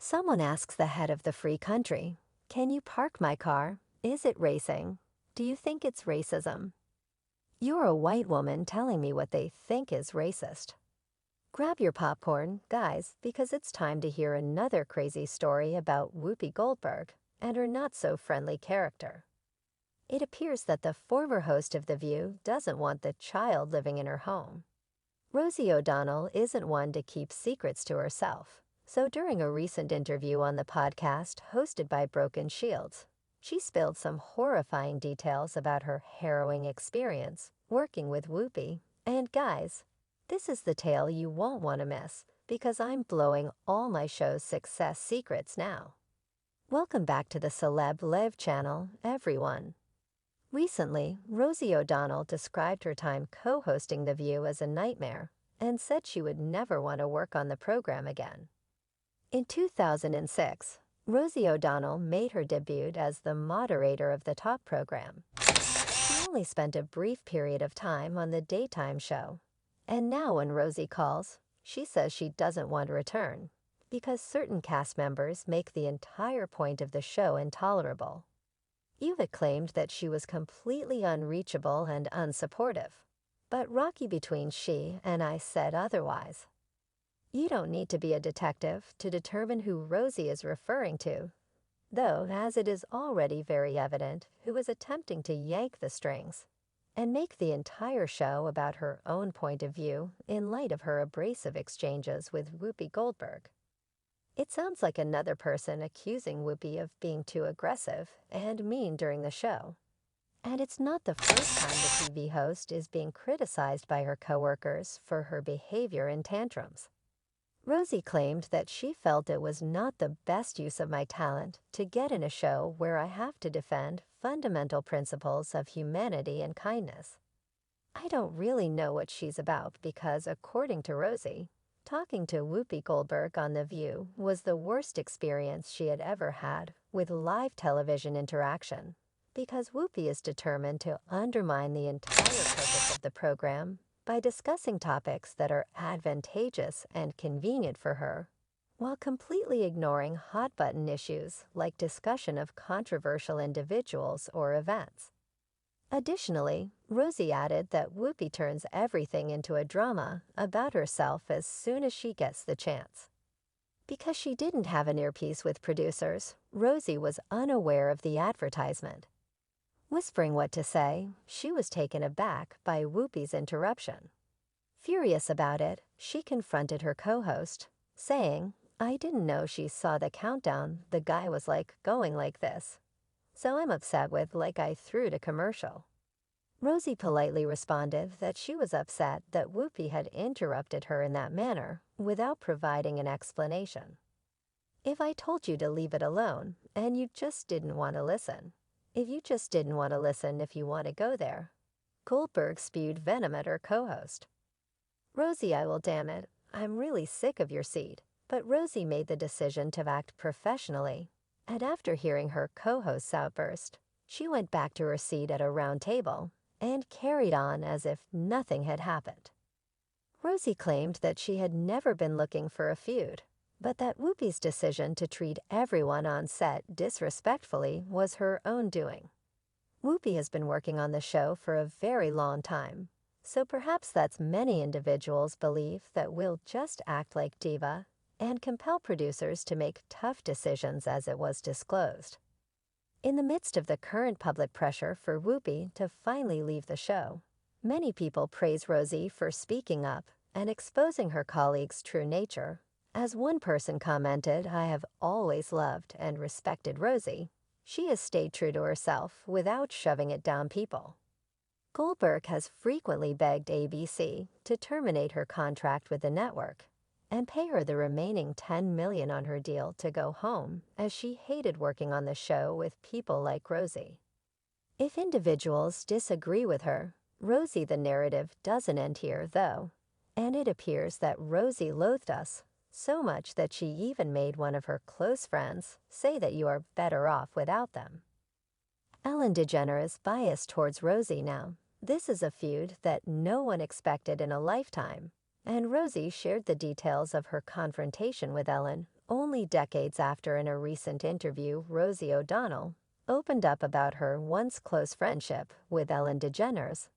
Someone asks the head of the free country, "Can you park my car? Is it racing? Do you think it's racism?" You're a white woman telling me what they think is racist. Grab your popcorn, guys, because it's time to hear another crazy story about Whoopi Goldberg and her not-so-friendly character. It appears that the former host of The View doesn't want the child living in her home. Rosie O'Donnell isn't one to keep secrets to herself, so during a recent interview on the podcast hosted by Broken Shields, she spilled some horrifying details about her harrowing experience working with Whoopi. And guys, this is the tale you won't want to miss, because I'm blowing all my show's success secrets now. Welcome back to the Celeb Live channel, everyone. Recently, Rosie O'Donnell described her time co-hosting The View as a nightmare and said she would never want to work on the program again. In 2006, Rosie O'Donnell made her debut as the moderator of the top program. She only spent a brief period of time on the daytime show, and now when Rosie calls, she says she doesn't want to return because certain cast members make the entire point of the show intolerable. Eva claimed that she was completely unreachable and unsupportive, but Rocky between she and I said otherwise. You don't need to be a detective to determine who Rosie is referring to, though, as it is already very evident who is attempting to yank the strings and make the entire show about her own point of view in light of her abrasive exchanges with Whoopi Goldberg. It sounds like another person accusing Whoopi of being too aggressive and mean during the show. And it's not the first time the TV host is being criticized by her coworkers for her behavior and tantrums. Rosie claimed that she felt it was not the best use of my talent to get in a show where I have to defend fundamental principles of humanity and kindness. I don't really know what she's about because, according to Rosie, talking to Whoopi Goldberg on The View was the worst experience she had ever had with live television interaction, because Whoopi is determined to undermine the entire purpose of the program by discussing topics that are advantageous and convenient for her, while completely ignoring hot-button issues like discussion of controversial individuals or events. Additionally, Rosie added that Whoopi turns everything into a drama about herself as soon as she gets the chance. Because she didn't have an earpiece with producers, Rosie was unaware of the advertisement. Whispering what to say, she was taken aback by Whoopi's interruption. Furious about it, she confronted her co-host, saying, "I didn't know she saw the countdown the guy was going like this. So I'm upset with I threw to commercial." Rosie politely responded that she was upset that Whoopi had interrupted her in that manner without providing an explanation. "If I told you to leave it alone and you just didn't want to listen, if you just didn't want to listen if you want to go there," Goldberg spewed venom at her co-host. "Rosie, damn it, I'm really sick of your seat." But Rosie made the decision to act professionally, and after hearing her co-host's outburst, she went back to her seat at a round table and carried on as if nothing had happened. Rosie claimed that she had never been looking for a feud, but that Whoopi's decision to treat everyone on set disrespectfully was her own doing. Whoopi has been working on the show for a very long time, so perhaps that's many individuals believe that we'll just act like diva and compel producers to make tough decisions as it was disclosed. In the midst of the current public pressure for Whoopi to finally leave the show, many people praise Rosie for speaking up and exposing her colleagues' true nature. As one person commented, "I have always loved and respected Rosie. She has stayed true to herself without shoving it down people." Goldberg has frequently begged ABC to terminate her contract with the network and pay her the remaining $10 million on her deal to go home, as she hated working on the show with people like Rosie. If individuals disagree with her, Rosie, the narrative doesn't end here, though, and it appears that Rosie loathed us so much that she even made one of her close friends say that you are better off without them. Ellen DeGeneres biased towards Rosie now. This is a feud that no one expected in a lifetime, and Rosie shared the details of her confrontation with Ellen Only decades after, in a recent interview, Rosie O'Donnell opened up about her once close friendship with Ellen DeGeneres.